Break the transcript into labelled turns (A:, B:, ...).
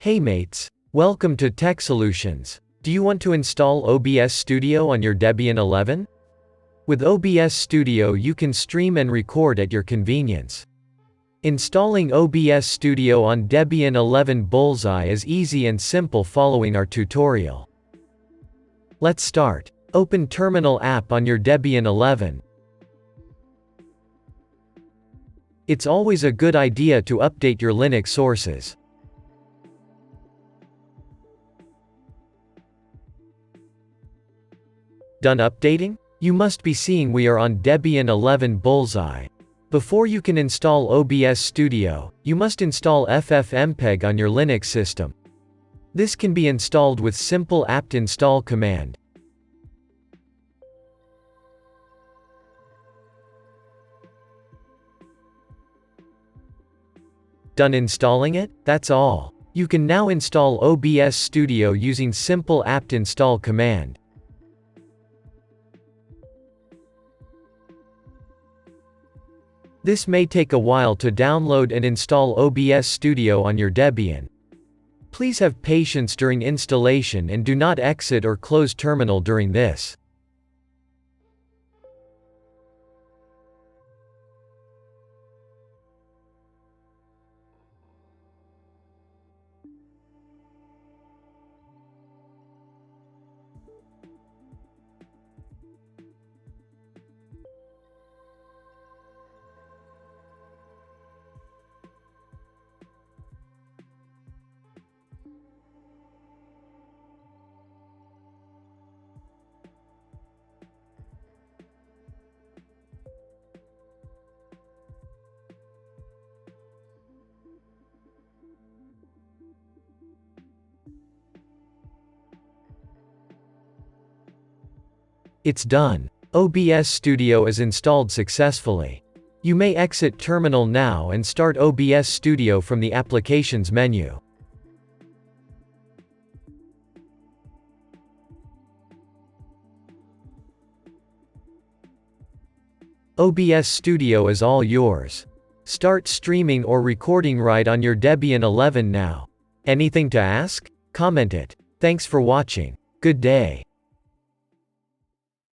A: Hey mates, welcome to Tech Solutions. Do you want to install OBS Studio on your Debian 11? With OBS Studio you can stream and record at your convenience. Installing OBS Studio on Debian 11 Bullseye is easy and simple following our tutorial. Let's start. Open Terminal app on your Debian 11. It's always a good idea to update your Linux sources. Done updating? You must be seeing we are on Debian 11 Bullseye. Before you can install OBS Studio, you must install ffmpeg on your Linux system. This can be installed with simple apt install command. Done installing it? That's all. You can now install OBS Studio using simple apt install command. This may take a while to download and install OBS Studio on your Debian. Please have patience during installation and do not exit or close terminal during this. It's done. OBS Studio is installed successfully. You may exit terminal now and start OBS Studio from the Applications menu. OBS Studio is all yours. Start streaming or recording right on your Debian 11 now. Anything to ask? Comment it. Thanks for watching. Good day.